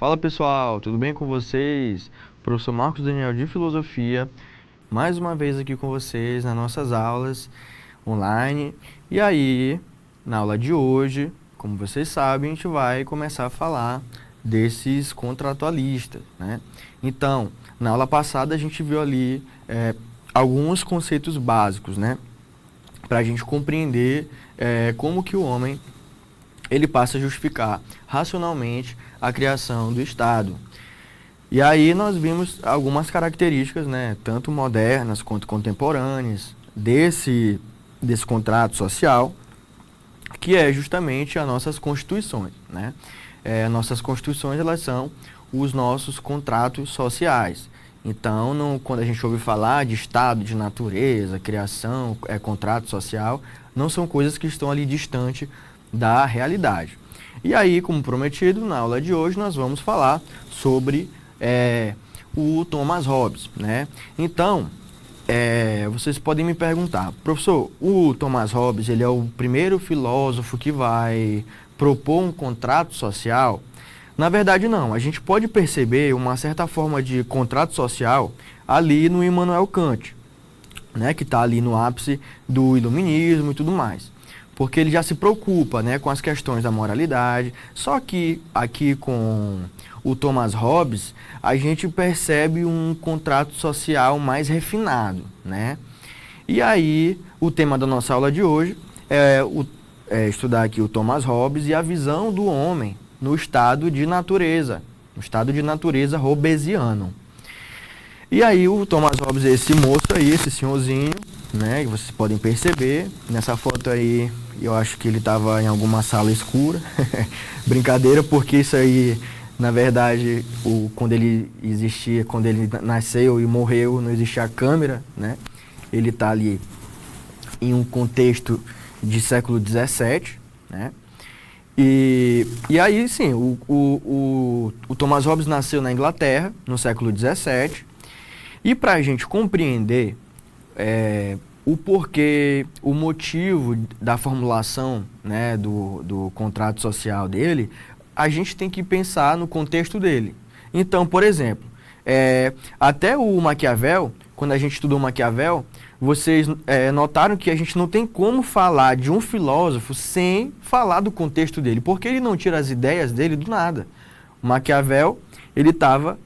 Fala pessoal, tudo bem com vocês? Professor Marcos Daniel de Filosofia, mais uma vez aqui com vocês nas nossas aulas online. E aí, na aula de hoje, como vocês sabem, a gente vai começar a falar desses contratualistas, né? Então, na aula passada a gente viu ali alguns conceitos básicos, né? Para a gente compreender como que o homem ele passa a justificar racionalmente a criação do Estado. E aí nós vimos algumas características, né, tanto modernas quanto contemporâneas, desse contrato social, que é justamente as nossas constituições, né? Nossas constituições, elas são os nossos contratos sociais. Então, quando a gente ouve falar de Estado, de natureza, criação, contrato social, não são coisas que estão ali distante da realidade. E aí, como prometido, na aula de hoje nós vamos falar sobre o Thomas Hobbes, né? Então, vocês podem me perguntar, professor, o Thomas Hobbes, ele é o primeiro filósofo que vai propor um contrato social? Na verdade, não. A gente pode perceber uma certa forma de contrato social ali no Immanuel Kant, né? Que está ali no ápice do iluminismo e tudo mais. Porque ele já se preocupa, né, com as questões da moralidade. Só que aqui com o Thomas Hobbes, a gente percebe um contrato social mais refinado, né? E aí, o tema da nossa aula de hoje é estudar aqui o Thomas Hobbes e a visão do homem no estado de natureza hobbesiano. E aí, o Thomas Hobbes, esse moço aí, esse senhorzinho, né, que vocês podem perceber, nessa foto aí, eu acho que ele estava em alguma sala escura. Brincadeira, porque isso aí, na verdade, quando ele existia, quando ele nasceu e morreu, não existia a câmera, né? Ele está ali em um contexto de século XVII, né? E aí, sim, o Thomas Hobbes nasceu na Inglaterra, no século XVII, e para a gente compreender o porquê, o motivo da formulação, né, do contrato social dele, a gente tem que pensar no contexto dele. Então, por exemplo, até o Maquiavel, quando a gente estudou Maquiavel, vocês notaram que a gente não tem como falar de um filósofo sem falar do contexto dele, porque ele não tira as ideias dele do nada. O Maquiavel, ele estava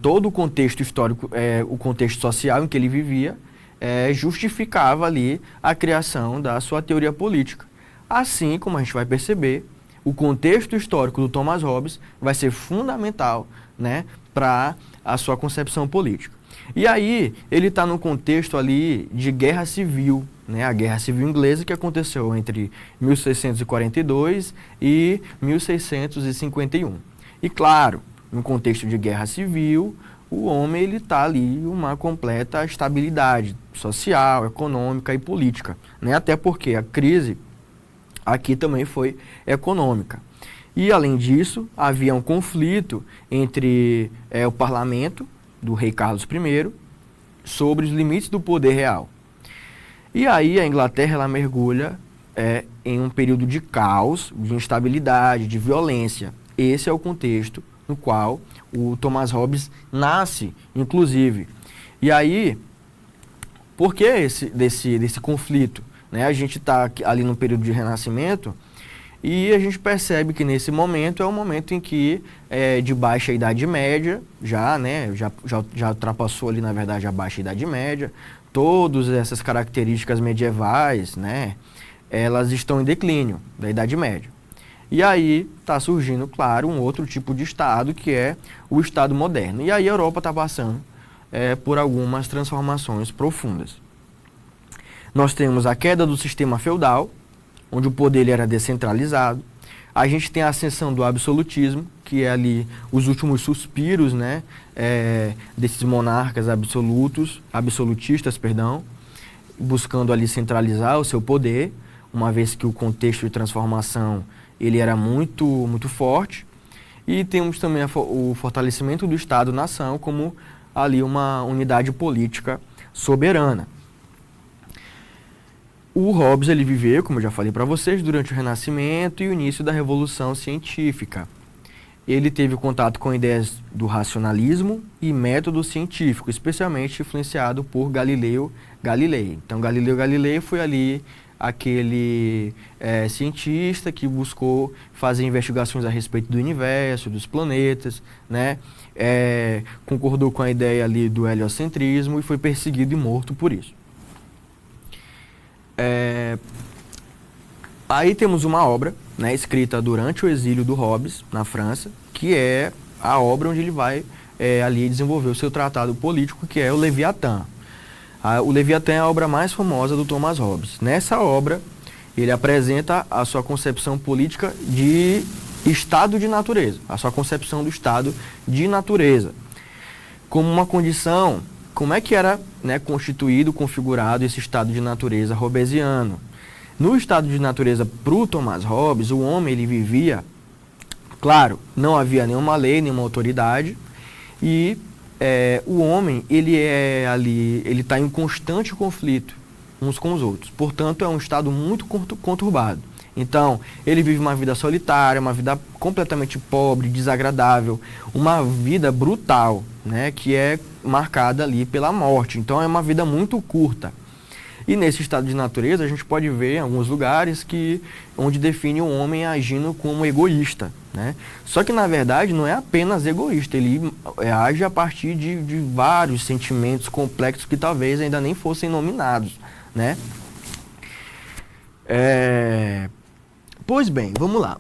todo o contexto histórico, o contexto social em que ele vivia, justificava ali a criação da sua teoria política. Assim como a gente vai perceber, o contexto histórico do Thomas Hobbes vai ser fundamental, né, para a sua concepção política. E aí, ele está num contexto ali de guerra civil, né, a Guerra Civil Inglesa, que aconteceu entre 1642 e 1651. E claro, no contexto de guerra civil, o homem ele está ali uma completa estabilidade social, econômica e política, né? Até porque a crise aqui também foi econômica. E além disso, havia um conflito entre o parlamento do rei Carlos I sobre os limites do poder real. E aí a Inglaterra ela mergulha em um período de caos, de instabilidade, de violência. Esse é o contexto no qual o Thomas Hobbes nasce, inclusive. E aí, por que desse conflito? Né? A gente está ali no período de Renascimento e a gente percebe que nesse momento é um momento em que de baixa Idade Média, já ultrapassou ali, na verdade, a baixa Idade Média, todas essas características medievais, né, elas estão em declínio da Idade Média. E aí está surgindo, claro, um outro tipo de Estado, que é o Estado moderno. E aí a Europa está passando por algumas transformações profundas. Nós temos a queda do sistema feudal, onde o poder ele era descentralizado. A gente tem a ascensão do absolutismo, que é ali os últimos suspiros, né, desses monarcas absolutistas, buscando ali centralizar o seu poder, uma vez que o contexto de transformação ele era muito, muito forte. E temos também o fortalecimento do Estado-nação como ali uma unidade política soberana. O Hobbes ele viveu, como eu já falei para vocês, durante o Renascimento e o início da Revolução Científica. ele teve contato com ideias do racionalismo e método científico, especialmente influenciado por Galileu Galilei. Então, Galileu Galilei foi ali aquele cientista que buscou fazer investigações a respeito do universo, dos planetas, né? Concordou com a ideia ali do heliocentrismo e foi perseguido e morto por isso. Aí temos uma obra, né, escrita durante o exílio do Hobbes, na França, que é a obra onde ele vai ali desenvolver o seu tratado político, que é o Leviatã. O Leviatã é a obra mais famosa do Thomas Hobbes. Nessa obra, ele apresenta a sua concepção política de estado de natureza, a sua concepção do estado de natureza, como uma condição, como é que era, né, constituído, configurado esse estado de natureza hobbesiano. No estado de natureza para o Thomas Hobbes, o homem ele vivia, claro, não havia nenhuma lei, nenhuma autoridade, e o homem ele está em constante conflito uns com os outros. Portanto, é um estado muito conturbado. Então, ele vive uma vida solitária, uma vida completamente pobre, desagradável, uma vida brutal, né, que é marcada ali pela morte. Então, é uma vida muito curta. E nesse estado de natureza, a gente pode ver em alguns lugares onde define o homem agindo como egoísta, né? Só que, na verdade, não é apenas egoísta, ele age a partir de vários sentimentos complexos que talvez ainda nem fossem nominados, né? Pois bem, vamos lá.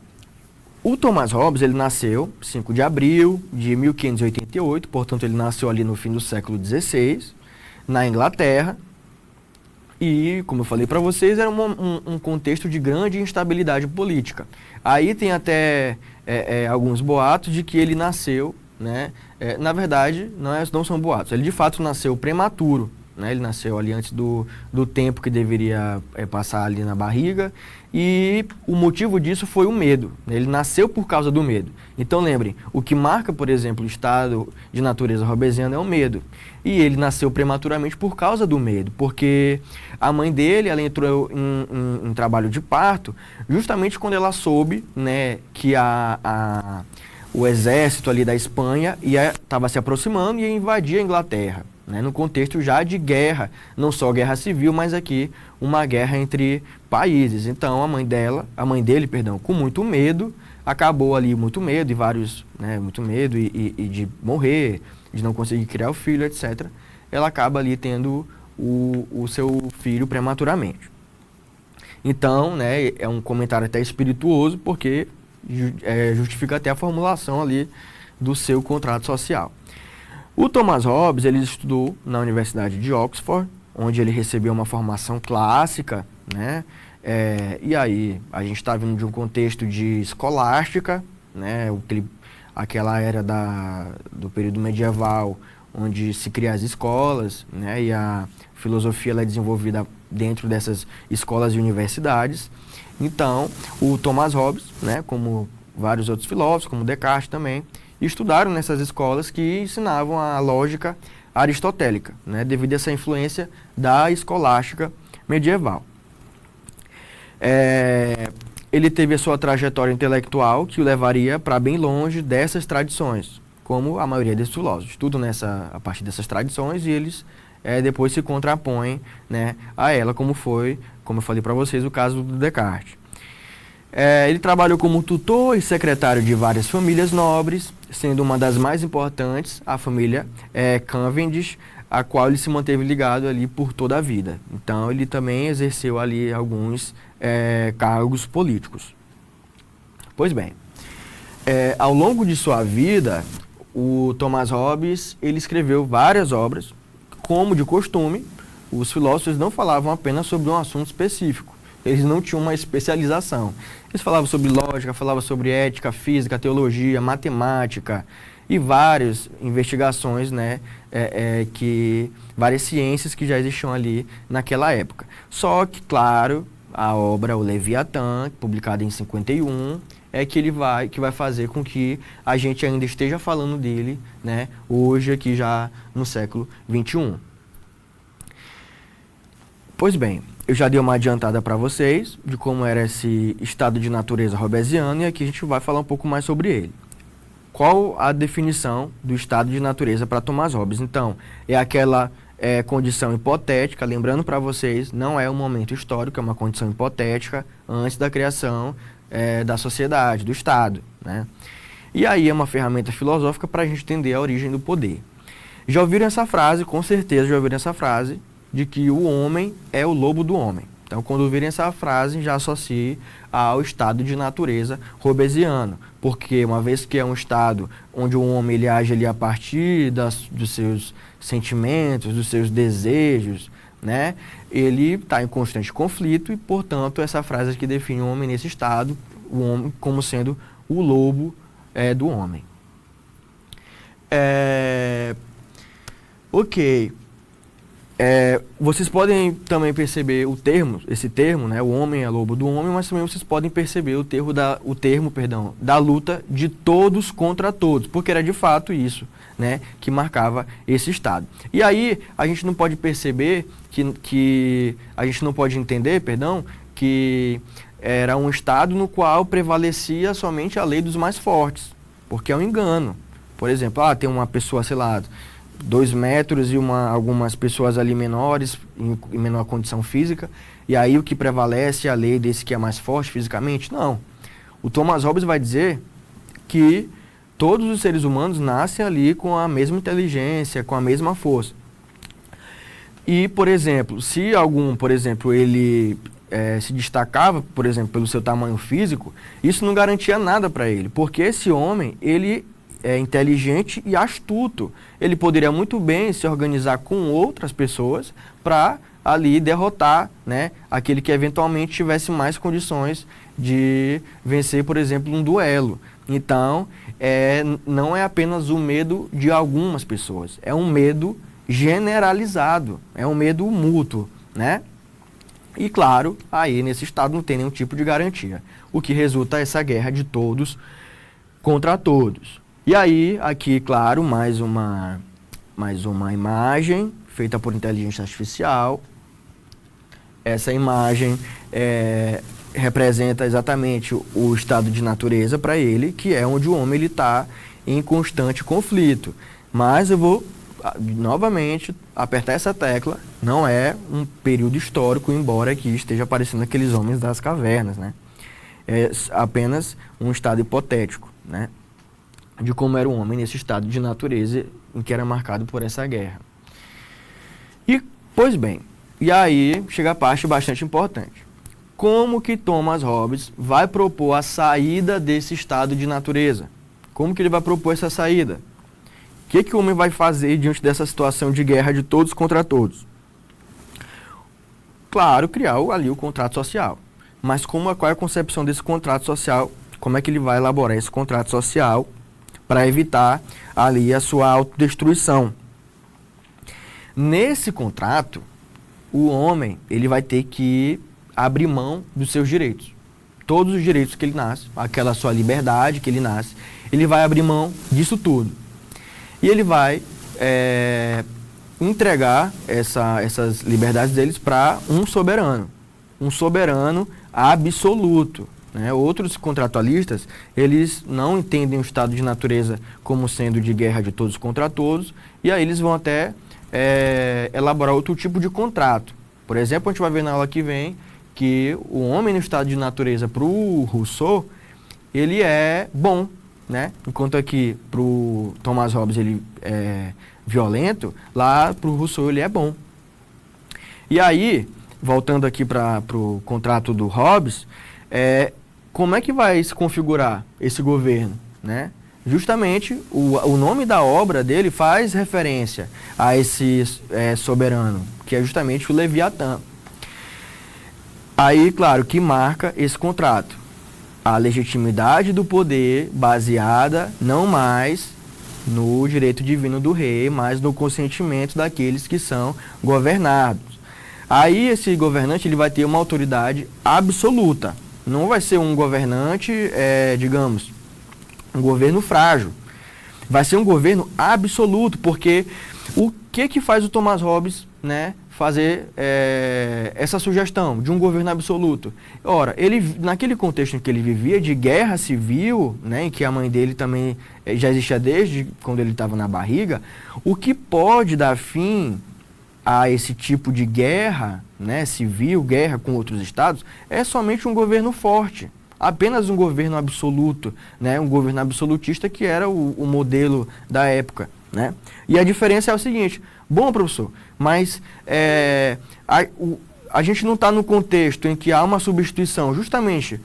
O Thomas Hobbes, ele nasceu 5 de abril de 1588, portanto, ele nasceu ali no fim do século XVI, na Inglaterra. E, como eu falei para vocês, era um contexto de grande instabilidade política. Aí tem até alguns boatos de que ele nasceu, né? Na verdade, não são boatos. Ele, de fato, nasceu prematuro, né? Ele nasceu ali antes do tempo que deveria passar ali na barriga. E o motivo disso foi o medo. Ele nasceu por causa do medo. Então, lembrem, o que marca, por exemplo, o estado de natureza hobbesiano é o medo. E ele nasceu prematuramente por causa do medo, porque a mãe dele, ela entrou em trabalho de parto justamente quando ela soube, né, que o exército ali da Espanha estava se aproximando e ia invadir a Inglaterra, né, no contexto já de guerra, não só guerra civil, mas aqui uma guerra entre países. Então a mãe dele, com muito medo, acabou ali muito medo e de morrer, de não conseguir criar o filho, etc. Ela acaba ali tendo o seu filho prematuramente. Então, né, é um comentário até espirituoso, porque justifica até a formulação ali do seu contrato social. O Thomas Hobbes, ele estudou na Universidade de Oxford, onde ele recebeu uma formação clássica, né? E aí, a gente está vindo de um contexto de escolástica, né? Aquela era do período medieval, onde se cria as escolas, né? E a filosofia ela é desenvolvida dentro dessas escolas e universidades. Então, o Thomas Hobbes, né, como vários outros filósofos, como Descartes também, estudaram nessas escolas que ensinavam a lógica aristotélica, né, devido a essa influência da escolástica medieval. Ele teve a sua trajetória intelectual que o levaria para bem longe dessas tradições, como a maioria desses filósofos. Estudam a partir dessas tradições e eles depois se contrapõem, né, a ela, como eu falei para vocês, o caso do Descartes. Ele trabalhou como tutor e secretário de várias famílias nobres, sendo uma das mais importantes a família Cavendish, a qual ele se manteve ligado ali por toda a vida. Então, ele também exerceu ali alguns cargos políticos. Pois bem, ao longo de sua vida, o Thomas Hobbes ele escreveu várias obras. Como de costume, os filósofos não falavam apenas sobre um assunto específico. Eles não tinham uma especialização. Eles falavam sobre lógica, falavam sobre ética, física, teologia, matemática e várias investigações, né, várias ciências que já existiam ali naquela época. Só que, claro, a obra O Leviatã, publicada em 51, que vai fazer com que a gente ainda esteja falando dele, né, hoje aqui já no século XXI. Pois bem, eu já dei uma adiantada para vocês de como era esse estado de natureza hobbesiano e aqui a gente vai falar um pouco mais sobre ele. qual a definição do estado de natureza para Thomas Hobbes? Então, é aquela condição hipotética, lembrando para vocês, não é um momento histórico, é uma condição hipotética antes da criação da sociedade, do Estado, né? E aí é uma ferramenta filosófica para a gente entender a origem do poder. Já ouviram essa frase, com certeza já ouviram essa frase, de que o homem é o lobo do homem. Então, quando ouvirem essa frase, já associe ao estado de natureza hobbesiano, porque uma vez que é um estado onde o homem ele age ali a partir dos seus sentimentos, dos seus desejos, né, ele está em constante conflito e, portanto, essa frase aqui define o homem nesse estado, o homem como sendo o lobo do homem. Ok. Vocês podem também perceber esse termo, né, o homem é lobo do homem, mas também vocês podem perceber o termo da luta de todos contra todos, porque era de fato isso, né, que marcava esse estado. E aí a gente não pode perceber a gente não pode entender, que era um estado no qual prevalecia somente a lei dos mais fortes, porque é um engano. Por exemplo, tem uma pessoa, sei lá, 2 metros e algumas pessoas ali menores, em menor condição física, e aí o que prevalece é a lei desse que é mais forte fisicamente? Não. O Thomas Hobbes vai dizer que todos os seres humanos nascem ali com a mesma inteligência, com a mesma força. E, por exemplo, se algum, ele se destacava, por exemplo, pelo seu tamanho físico, isso não garantia nada para ele, porque esse homem, ele é inteligente e astuto. Ele poderia muito bem se organizar com outras pessoas para ali derrotar, né, aquele que eventualmente tivesse mais condições de vencer, por exemplo, um duelo. Então, não é apenas o medo de algumas pessoas, é um medo generalizado, é um medo mútuo, né? E claro, aí nesse estado não tem nenhum tipo de garantia, o que resulta essa guerra de todos contra todos. E aí, aqui, claro, mais uma imagem feita por inteligência artificial. Essa imagem representa exatamente o estado de natureza para ele, que é onde o homem está em constante conflito. Mas eu vou, novamente, apertar essa tecla. Não é um período histórico, embora aqui esteja aparecendo aqueles homens das cavernas, né? É apenas um estado hipotético, né, de como era o homem nesse estado de natureza em que era marcado por essa guerra. E, pois bem, e aí chega a parte bastante importante. Como que Thomas Hobbes vai propor a saída desse estado de natureza? Como que ele vai propor essa saída? O que o homem vai fazer diante dessa situação de guerra de todos contra todos? Claro, criar ali o contrato social. Mas qual é a concepção desse contrato social? Como é que ele vai elaborar esse contrato social para evitar ali a sua autodestruição? Nesse contrato, o homem ele vai ter que abrir mão dos seus direitos. Todos os direitos que ele nasce, aquela sua liberdade que ele nasce, ele vai abrir mão disso tudo. E ele vai entregar essas liberdades deles para um soberano absoluto. Né? Outros contratualistas, eles não entendem o estado de natureza como sendo de guerra de todos contra todos, e aí eles vão até elaborar outro tipo de contrato. Por exemplo, a gente vai ver na aula que vem que o homem no estado de natureza para o Rousseau, ele é bom, né? Enquanto aqui para o Thomas Hobbes ele é violento, lá para o Rousseau ele é bom. E aí, voltando aqui para o contrato do Hobbes, como é que vai se configurar esse governo, né? Justamente, o nome da obra dele faz referência a esse soberano, que é justamente o Leviatã. Aí, claro, que marca esse contrato? A legitimidade do poder baseada não mais no direito divino do rei, mas no consentimento daqueles que são governados. Aí esse governante ele vai ter uma autoridade absoluta. Não vai ser um governante, digamos, um governo frágil. Vai ser um governo absoluto, porque o que faz o Thomas Hobbes, né, fazer essa sugestão de um governo absoluto? Ora, ele, naquele contexto em que ele vivia, de guerra civil, né, em que a mãe dele também já existia desde quando ele estava na barriga, o que pode dar fim a esse tipo de guerra, né, civil, guerra com outros estados, é somente um governo forte. Apenas um governo absoluto, né, um governo absolutista que era o modelo da época. Né? E a diferença é o seguinte: bom, professor, mas a gente não está no contexto em que há uma substituição justamente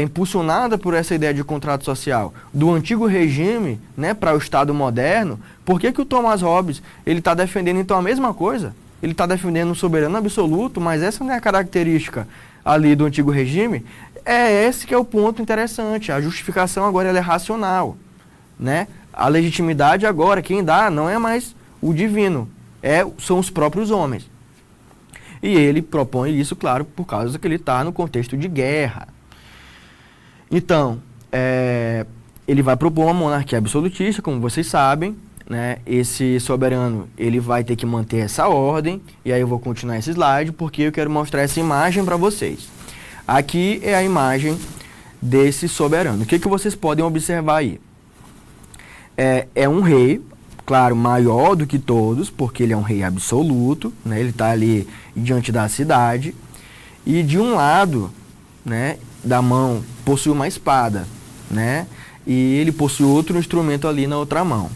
impulsionada por essa ideia de contrato social do antigo regime, né, para o Estado moderno. Por que o Thomas Hobbes está defendendo então a mesma coisa? Ele está defendendo um soberano absoluto, mas essa não é a característica ali do antigo regime. Esse que é o ponto interessante. A justificação agora ela é racional, né? A legitimidade agora, quem dá não é mais o divino, são os próprios homens. E ele propõe isso, claro, por causa que ele está no contexto de guerra. Então, ele vai propor uma monarquia absolutista, como vocês sabem, né? Esse soberano ele vai ter que manter essa ordem, e aí eu vou continuar esse slide, porque eu quero mostrar essa imagem para vocês. Aqui é a imagem desse soberano. O que vocês podem observar aí? É um rei, claro, maior do que todos, porque ele é um rei absoluto, né? Ele está ali diante da cidade, e de um lado, né, da mão possui uma espada, né? E ele possui outro instrumento ali na outra mão.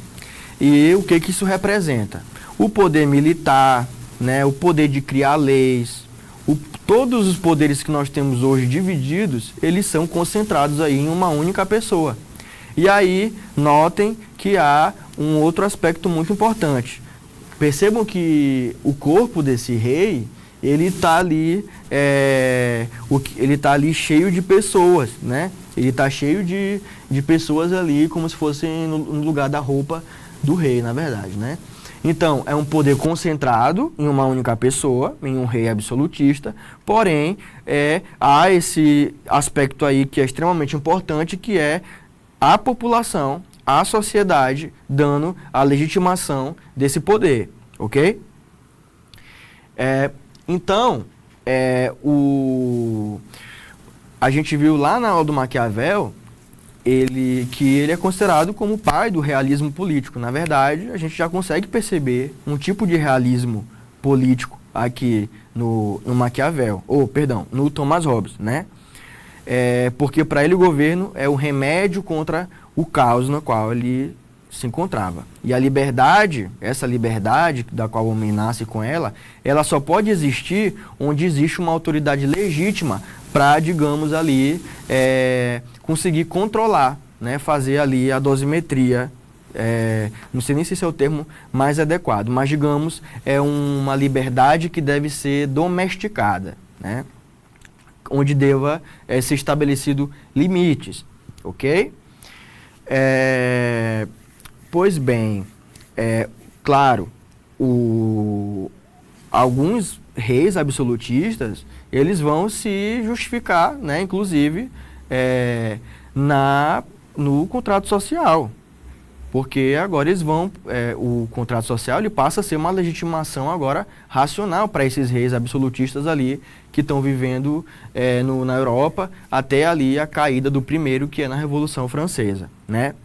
E o que isso representa? O poder militar, né, o poder de criar leis, todos os poderes que nós temos hoje divididos, eles são concentrados aí em uma única pessoa. E aí, notem que há um outro aspecto muito importante. Percebam que o corpo desse rei, ele está ali, cheio de pessoas, né? Ele está cheio de pessoas ali, como se fossem no lugar da roupa do rei, na verdade, né? Então, é um poder concentrado em uma única pessoa, em um rei absolutista, porém, há esse aspecto aí que é extremamente importante, que é a população, a sociedade, dando a legitimação desse poder, ok? Então, a gente viu lá na aula do Maquiavel, que ele é considerado como o pai do realismo político. Na verdade, a gente já consegue perceber um tipo de realismo político aqui no Maquiavel, no Thomas Hobbes, né? Porque para ele o governo é o remédio contra o caos no qual ele se encontrava. E a liberdade, essa liberdade da qual o homem nasce com ela só pode existir onde existe uma autoridade legítima para, digamos ali, conseguir controlar, né, fazer ali a dosimetria, não sei nem se esse é o termo mais adequado, mas digamos, é uma liberdade que deve ser domesticada, né, onde deva ser estabelecido limites, ok? Pois bem, claro, alguns reis absolutistas, eles vão se justificar, né, inclusive, no contrato social. Porque agora eles vão, o contrato social ele passa a ser uma legitimação agora racional para esses reis absolutistas ali que estão vivendo na Europa até ali a caída do primeiro, que é na Revolução Francesa, né?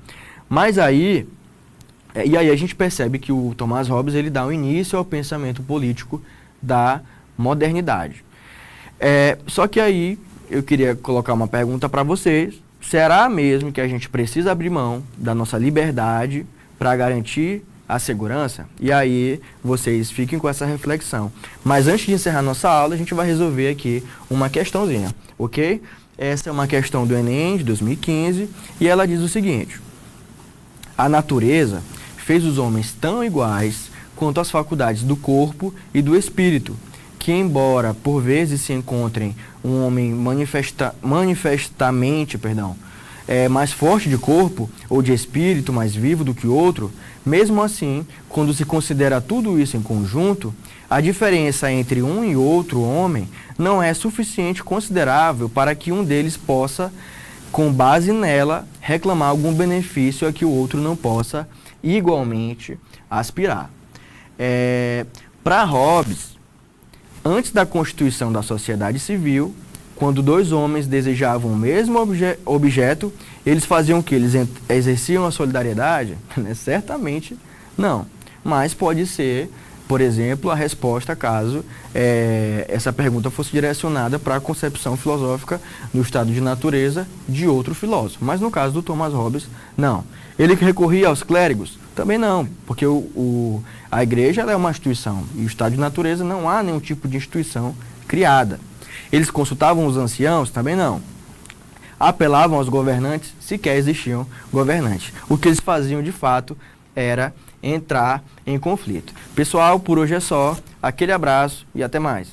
Mas aí, e aí a gente percebe que o Thomas Hobbes ele dá um início ao pensamento político da modernidade. Só que aí eu queria colocar uma pergunta para vocês. Será mesmo que a gente precisa abrir mão da nossa liberdade para garantir a segurança? E aí vocês fiquem com essa reflexão. Mas antes de encerrar nossa aula, a gente vai resolver aqui uma questãozinha, ok? Essa é uma questão do Enem de 2015 e ela diz o seguinte: a natureza fez os homens tão iguais quanto as faculdades do corpo e do espírito, que embora por vezes se encontrem um homem manifestamente mais forte de corpo ou de espírito, mais vivo do que outro, mesmo assim, quando se considera tudo isso em conjunto, a diferença entre um e outro homem não é suficiente considerável para que um deles possa, com base nela, reclamar algum benefício a que o outro não possa igualmente aspirar. Para Hobbes, Antes da constituição da sociedade civil, quando dois homens desejavam o mesmo objeto, eles faziam o quê? Eles exerciam a solidariedade? Certamente não. Mas pode ser, por exemplo, a resposta caso essa pergunta fosse direcionada para a concepção filosófica no estado de natureza de outro filósofo. Mas no caso do Thomas Hobbes, não. Ele recorria aos clérigos? Também não, porque a igreja ela é uma instituição e o estado de natureza não há nenhum tipo de instituição criada. Eles consultavam os anciãos? Também não. Apelavam aos governantes? Sequer existiam governantes. O que eles faziam de fato era entrar em conflito. Pessoal, por hoje é só. Aquele abraço e até mais.